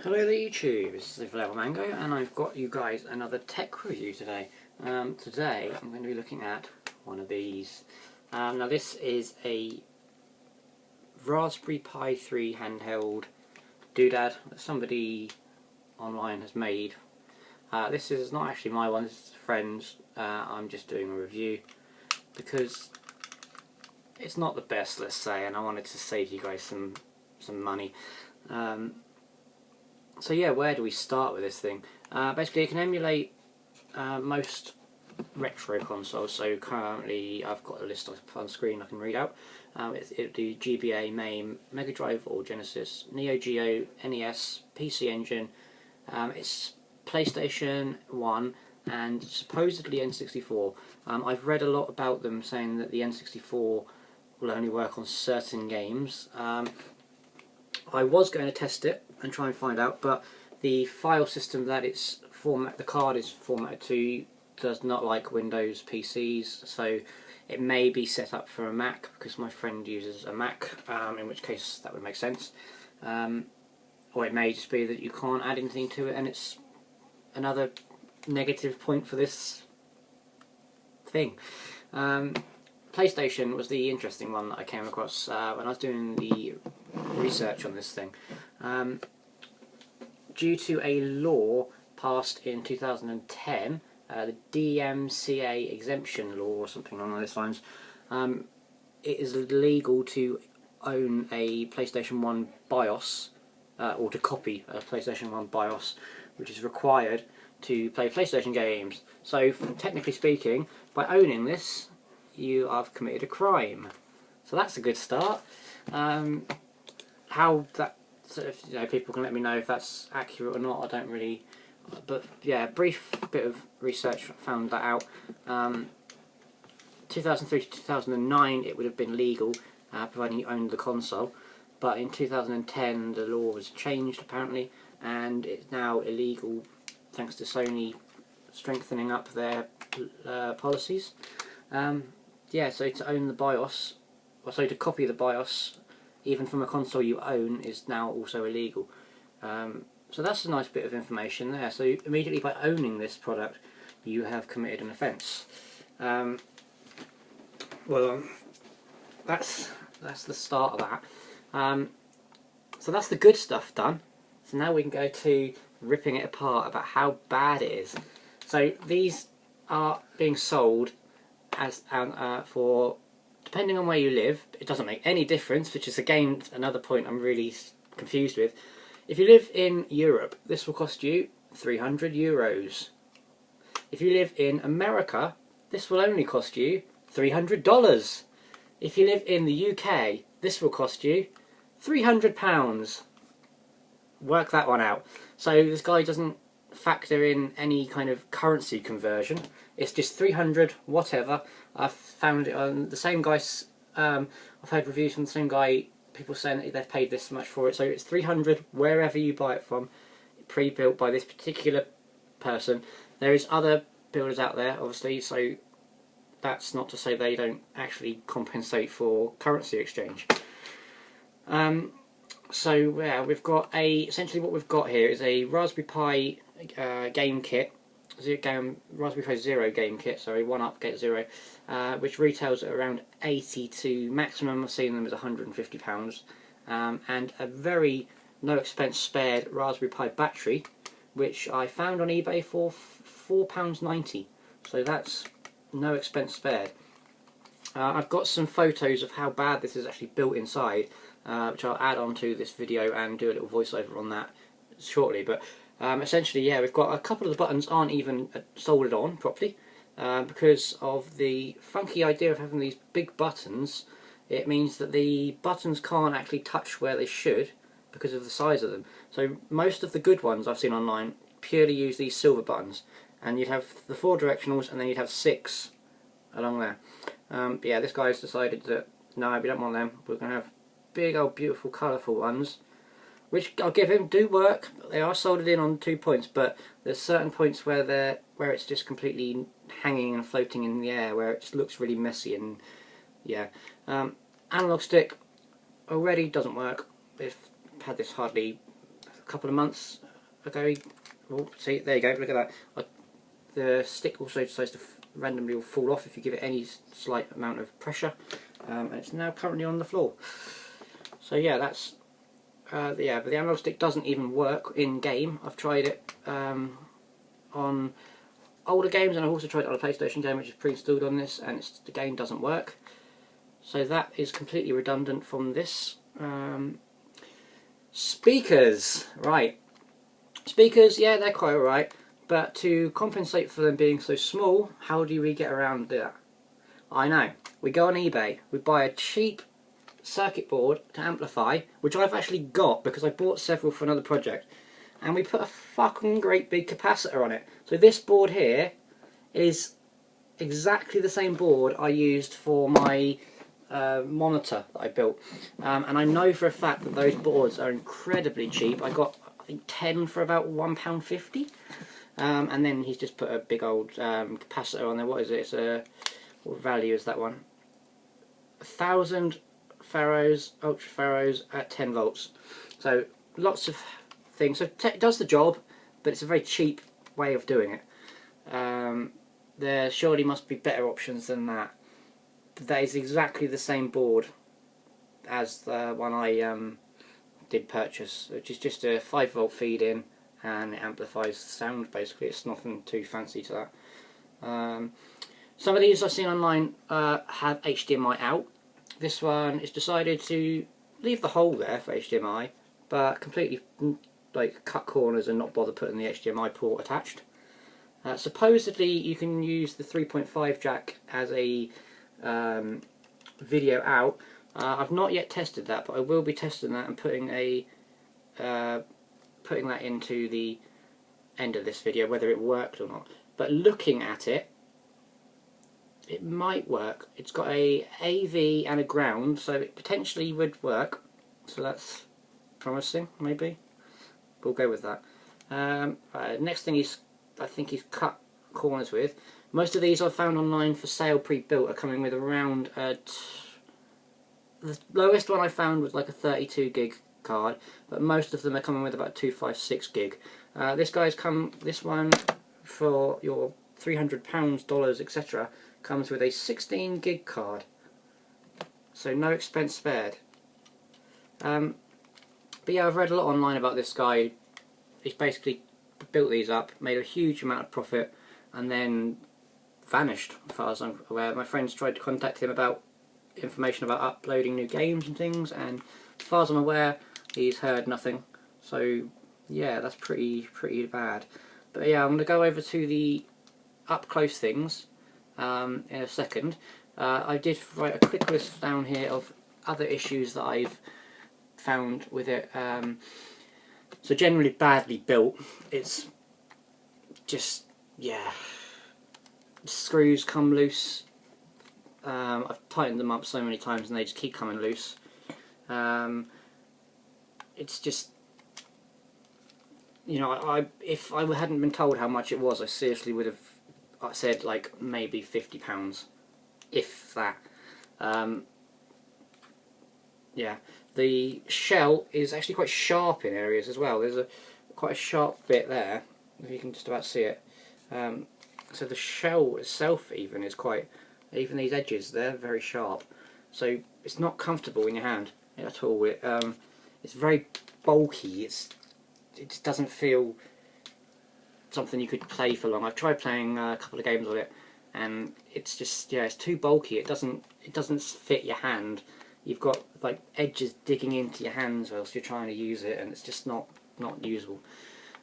Hello there YouTube, this is Level Mango and I've got you guys another tech review today. Today I'm going to be looking at one of these. Now this is a Raspberry Pi 3 handheld doodad that somebody online has made. This is not actually my one, this is a friend's. I'm just doing a review because it's not the best, let's say, and I wanted to save you guys some money. So yeah, where do we start with this thing? Basically it can emulate most retro consoles, so currently I've got a list up on screen I can read out. It'll do GBA, MAME, Mega Drive or Genesis, Neo Geo, NES, PC Engine, it's PlayStation 1 and supposedly N64. I've read a lot about them saying that the N64 will only work on certain games. I was going to test it and try and find out, but the file system that the card is formatted to does not like Windows PCs, so it may be set up for a Mac because my friend uses a Mac, in which case that would make sense. Or it may just be that you can't add anything to it, and it's another negative point for this thing. PlayStation was the interesting one that I came across when I was doing the research on this thing. Due to a law passed in 2010, the DMCA exemption law or something along those lines, it is legal to own a PlayStation 1 BIOS, or to copy a PlayStation 1 BIOS, which is required to play PlayStation games. So technically speaking, by owning this, you have committed a crime. So that's a good start. How that sort of, people can let me know if that's accurate or not, I don't really, but yeah, brief bit of research found that out. 2003 to 2009 it would have been legal, providing you owned the console, but in 2010 the law was changed apparently, and it's now illegal thanks to Sony strengthening up their policies. Yeah, so to own the BIOS, or so to copy the BIOS even from a console you own, is now also illegal. So that's a nice bit of information there. So immediately by owning this product, you have committed an offence. Well, that's the start of that. So that's the good stuff done. So now we can go to ripping it apart about how bad it is. So these are being sold as for, depending on where you live, it doesn't make any difference, which is again another point I'm really confused with. If you live in Europe, this will cost you €300. If you live in America, this will only cost you $300. If you live in the UK, this will cost you £300. Work that one out. So this guy doesn't factor in any kind of currency conversion. It's just 300 whatever. I've found it on the same guy. I've heard reviews from the same guy, people saying that they've paid this much for it, so it's 300 wherever you buy it from, pre-built by this particular person. There is other builders out there obviously, so that's not to say they don't actually compensate for currency exchange. So yeah, we've got essentially what we've got here is a Raspberry Pi game kit, Raspberry Pi Zero game kit, sorry, 1UP get 0, which retails at around 80 to maximum I've seen them as £150, and a very no expense spared Raspberry Pi battery, which I found on eBay for £4.90, so that's no expense spared. I've got some photos of how bad this is actually built inside, which I'll add on to this video and do a little voiceover on that shortly, but essentially, yeah, we've got a couple of the buttons aren't even soldered on properly, because of the funky idea of having these big buttons. It means that the buttons can't actually touch where they should because of the size of them. So most of the good ones I've seen online purely use these silver buttons, and you'd have the 4 directionals and then you'd have 6 along there. But yeah, this guy's decided that no, we don't want them, we're going to have big old beautiful colourful ones, which I'll give him do work. They are soldered in on 2 points, but there's certain points where it's just completely hanging and floating in the air, where it just looks really messy. And yeah, analog stick already doesn't work. We've had this hardly a couple of months ago. Oh, see, there you go, look at that. The stick also decides to randomly fall off if you give it any slight amount of pressure, and it's now currently on the floor. So yeah, that's yeah, but the analog stick doesn't even work in game. I've tried it on older games, and I've also tried it on a PlayStation game which is pre-installed on this, and the game doesn't work. So that is completely redundant from this. Speakers, right. Speakers, yeah, they're quite alright, but to compensate for them being so small, how do we get around that? I know. We go on eBay, we buy a cheap circuit board to amplify, which I've actually got because I bought several for another project, and we put a fucking great big capacitor on it. So this board here is exactly the same board I used for my monitor that I built, and I know for a fact that those boards are incredibly cheap. I got, I think, 10 for about £1.50, and then he's just put a big old capacitor on there. What is it? It's a, what value is that one? 1000 Faros, ultra Faros at 10 volts. So lots of things. So it does the job, but it's a very cheap way of doing it. There surely must be better options than that. That is exactly the same board as the one I did purchase, which is just a 5 volt feed in, and it amplifies the sound basically. It's nothing too fancy to that. Some of these I've seen online have HDMI out. This one is decided to leave the hole there for HDMI, but completely like cut corners and not bother putting the HDMI port attached. Supposedly you can use the 3.5 jack as a video out. I've not yet tested that, but I will be testing that and putting that into the end of this video, whether it worked or not. But looking at it, it might work. It's got a AV and a ground, so it potentially would work. So that's promising, maybe. We'll go with that. Next thing I think he's cut corners with. Most of these I've found online for sale pre-built are coming with around the lowest one I found was like a 32 gig card, but most of them are coming with about 256 gig. This one for your £300, dollars, etc. comes with a 16 gig card, so no expense spared. But yeah, I've read a lot online about this guy. He's basically built these up, made a huge amount of profit, and then vanished, as far as I'm aware. My friends tried to contact him about information about uploading new games and things, and as far as I'm aware, he's heard nothing. So yeah, that's pretty bad. But yeah, I'm going to go over to the up close things in a second. I did write a quick list down here of other issues that I've found with it. So generally badly built. It's just, yeah, screws come loose. I've tightened them up so many times and they just keep coming loose. It's just, you know, if I hadn't been told how much it was, I seriously would have said like maybe £50, if that. Yeah, the shell is actually quite sharp in areas as well. There's quite a sharp bit there, if you can just about see it. So the shell itself even is quite, even these edges, they're very sharp. So it's not comfortable in your hand at all. It's very bulky. It just doesn't feel something you could play for long. I've tried playing a couple of games with it, and it's just, yeah, it's too bulky. It doesn't fit your hand. You've got like edges digging into your hands whilst you're trying to use it, and it's just not usable.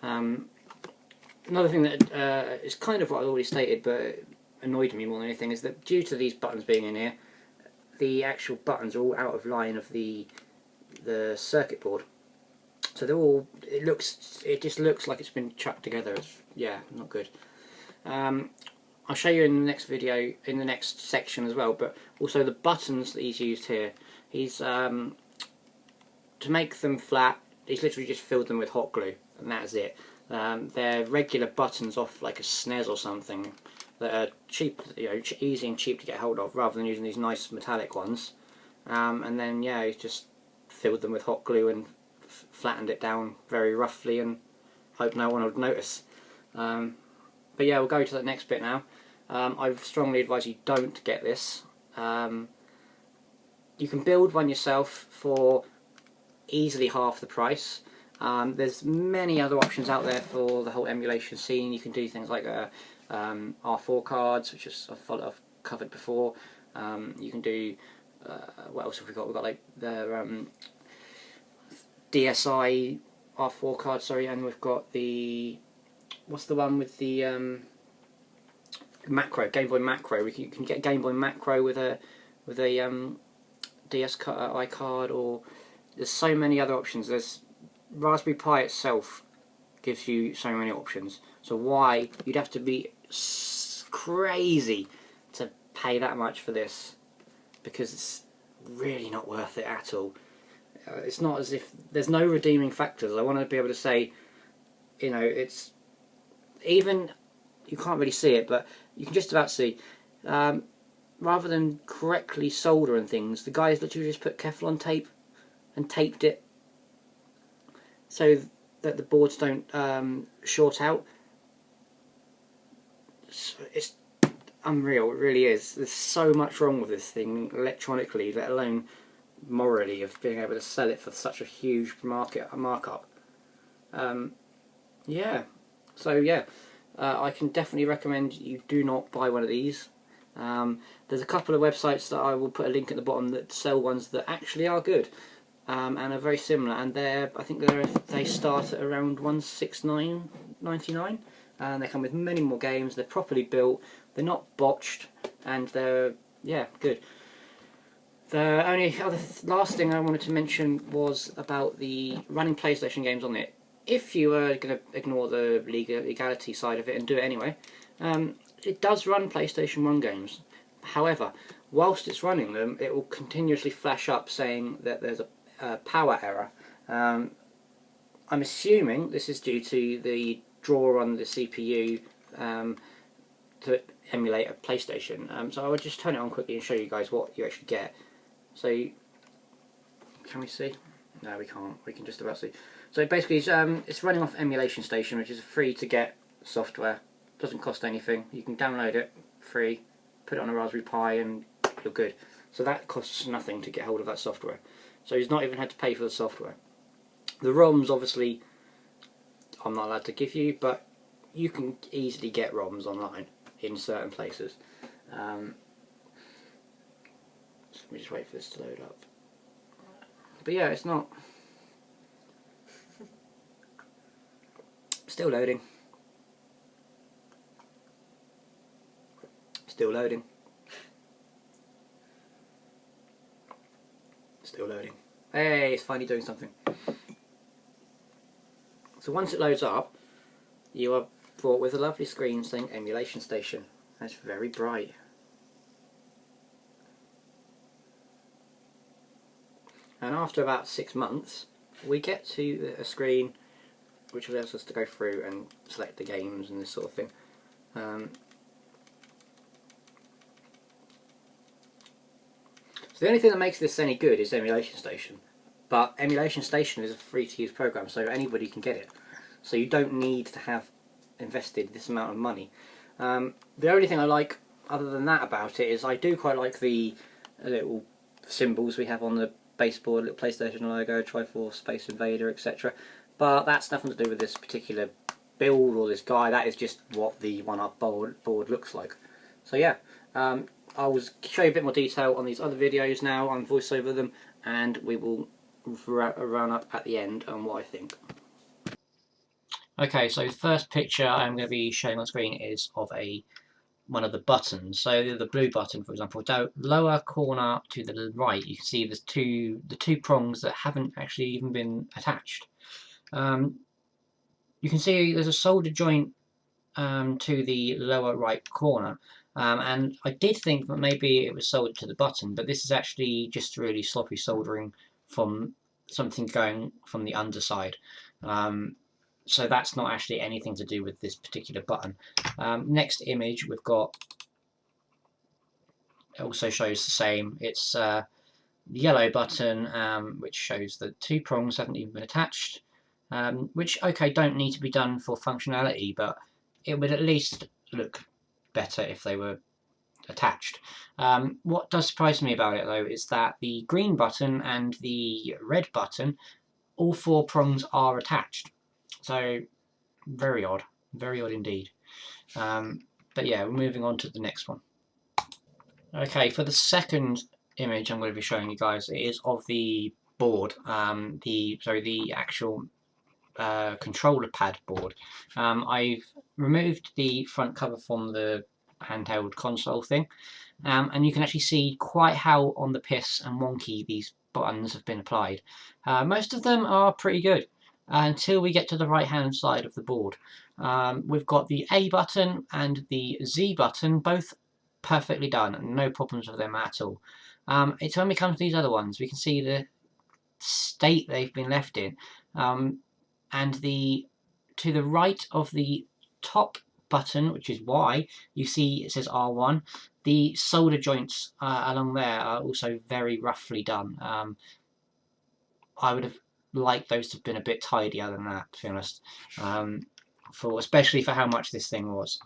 Another thing that is kind of what I've already stated, but annoyed me more than anything, is that due to these buttons being in here, the actual buttons are all out of line of the circuit board. So they're all, it just looks like it's been chucked together. It's, yeah, not good. I'll show you in the next video, in the next section as well, but also the buttons that he's used here. He's, to make them flat, he's literally just filled them with hot glue, and that's it. They're regular buttons off like a SNES or something that are cheap, you know, easy and cheap to get hold of, rather than using these nice metallic ones. And then, yeah, he's just filled them with hot glue and flattened it down very roughly and hope no one would notice. But yeah, we'll go to the next bit now. I strongly advise you don't get this. You can build one yourself for easily half the price. There's many other options out there for the whole emulation scene. You can do things like R4 cards, which is I've covered before. You can do what else have we got? We've got like the DSi R4 card, sorry, and we've got the what's the one with the macro, Game Boy Macro. You can get Game Boy Macro with a DSi card, or there's so many other options. There's Raspberry Pi itself gives you so many options. So why you'd have to be crazy to pay that much for this, because it's really not worth it at all. It's not as if there's no redeeming factors. I want to be able to say, you know, it's even, you can't really see it, but you can just about see. Rather than correctly solder and things, the guys literally just put Kevlar tape and taped it so that the boards don't short out. It's unreal, it really is. There's so much wrong with this thing electronically, let alone morally, of being able to sell it for such a huge markup. Yeah, so yeah, I can definitely recommend you do not buy one of these. There's a couple of websites that I will put a link at the bottom that sell ones that actually are good, and are very similar, and I think they start at around $169.99, and they come with many more games. They're properly built, they're not botched, and they're, yeah, good. The only other last thing I wanted to mention was about the running PlayStation games on it. If you were going to ignore the legality side of it and do it anyway, it does run PlayStation 1 games. However, whilst it's running them, it will continuously flash up saying that there's a power error. I'm assuming this is due to the draw on the CPU to emulate a PlayStation. So I would just turn it on quickly and show you guys what you actually get. So, can we see? No, we can't. We can just about see. So basically, it's running off Emulation Station, which is free to get software. Doesn't cost anything. You can download it free, put it on a Raspberry Pi, and you're good. So that costs nothing to get hold of that software. So he's not even had to pay for the software. The ROMs, obviously, I'm not allowed to give you, but you can easily get ROMs online in certain places. So let me just wait for this to load up. But yeah, it's not. Still loading. Still loading. Still loading. Hey, it's finally doing something. So once it loads up, you are brought with a lovely screen saying Emulation Station. And it's very bright. And after about 6 months, we get to a screen which allows us to go through and select the games and this sort of thing. So the only thing that makes this any good is Emulation Station. But Emulation Station is a free to use program, so anybody can get it. So you don't need to have invested this amount of money. The only thing I like other than that about it is I do quite like the little symbols we have on the baseboard, little PlayStation logo, Triforce, Space Invader, etc. But that's nothing to do with this particular build or this guy. That is just what the one-up board looks like. So yeah, I will show you a bit more detail on these other videos now, on voiceover them, and we will run up at the end on what I think. Okay, so the first picture I'm going to be showing on screen is of one of the buttons. So the blue button, for example, down lower corner to the right, you can see there's the two prongs that haven't actually even been attached. You can see there's a solder joint to the lower right corner, and I did think that maybe it was soldered to the button, but this is actually just really sloppy soldering from something going from the underside. So that's not actually anything to do with this particular button. Next image we've got, it also shows the same. It's yellow button, which shows that 2 prongs haven't even been attached, which, okay, don't need to be done for functionality, but it would at least look better if they were attached. What does surprise me about it, though, is that the green button and the red button, all 4 prongs are attached. So, very odd indeed. But yeah, we're moving on to the next one. Okay, for the second image I'm going to be showing you guys, it is of the board, the actual controller pad board. I've removed the front cover from the handheld console thing, and you can actually see quite how on the piss and wonky these buttons have been applied. Most of them are pretty good until we get to the right hand side of the board. We've got the A button and the Z button, both perfectly done, and no problems with them at all. It's when we come to these other ones, we can see the state they've been left in, and to the right of the top button, which is Y, you see it says R1. The solder joints along there are also very roughly done. I would have liked those to have been a bit tidier than that, to be honest. Especially for how much this thing was.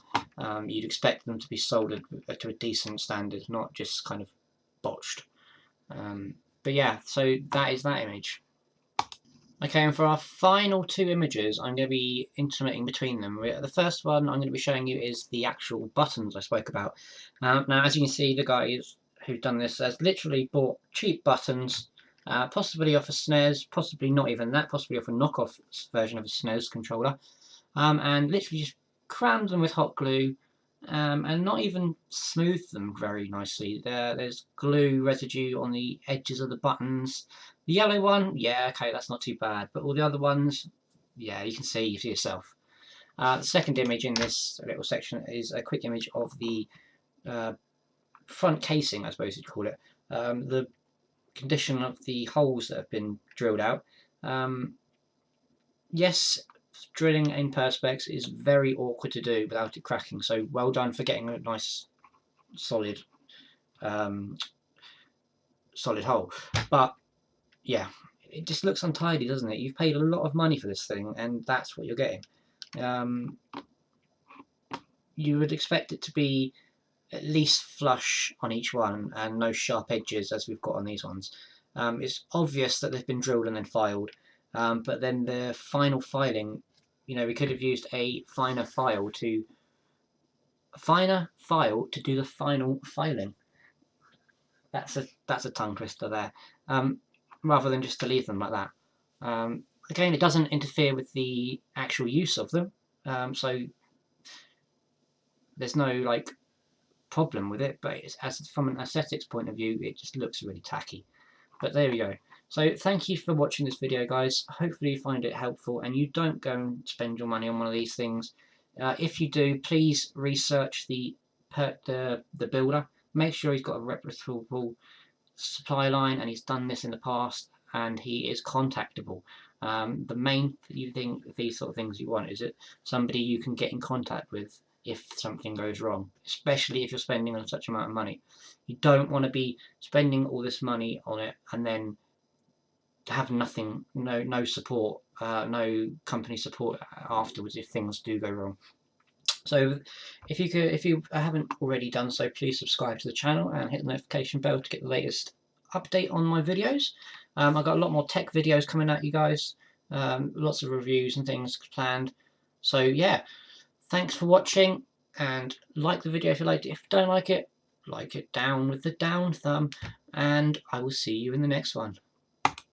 You'd expect them to be soldered to a decent standard, not just kind of botched. But yeah, so that is that image. Okay, and for our final 2 images, I'm going to be intermitting between them. The first one I'm going to be showing you is the actual buttons I spoke about. Now, as you can see, the guys who've done this has literally bought cheap buttons, possibly off a SNES, possibly not even that, possibly off a knockoff version of a SNES controller, and literally just crammed them with hot glue, and not even smoothed them very nicely. There's glue residue on the edges of the buttons. The yellow one, yeah, okay, that's not too bad. But all the other ones, yeah, you can see for yourself. The second image in this little section is a quick image of the front casing, I suppose you'd call it. The condition of the holes that have been drilled out. Yes, drilling in perspex is very awkward to do without it cracking, so well done for getting a nice solid solid hole. But yeah, it just looks untidy, doesn't it? You've paid a lot of money for this thing, and that's what you're getting. You would expect it to be at least flush on each one and no sharp edges as we've got on these ones. It's obvious that they've been drilled and then filed, but then the final filing, we could have used a finer file to do the final filing. That's a tongue twister there. Rather than just to leave them like that. Again, it doesn't interfere with the actual use of them, so there's no problem with it. But from an aesthetics point of view, it just looks really tacky. But there we go. So thank you for watching this video, guys. Hopefully you find it helpful and you don't go and spend your money on one of these things. If you do, please research the builder. Make sure he's got a reputable supply line and he's done this in the past and he is contactable. The main thing these sort of things you want is it somebody you can get in contact with if something goes wrong, especially if you're spending on such amount of money. You don't want to be spending all this money on it and then have nothing, no support, no company support afterwards if things do go wrong. So if you haven't already done so, please subscribe to the channel and hit the notification bell to get the latest update on my videos. I've got a lot more tech videos coming at you guys, lots of reviews and things planned. So yeah, thanks for watching and like the video if you liked it. If you don't like it down with the down thumb, and I will see you in the next one.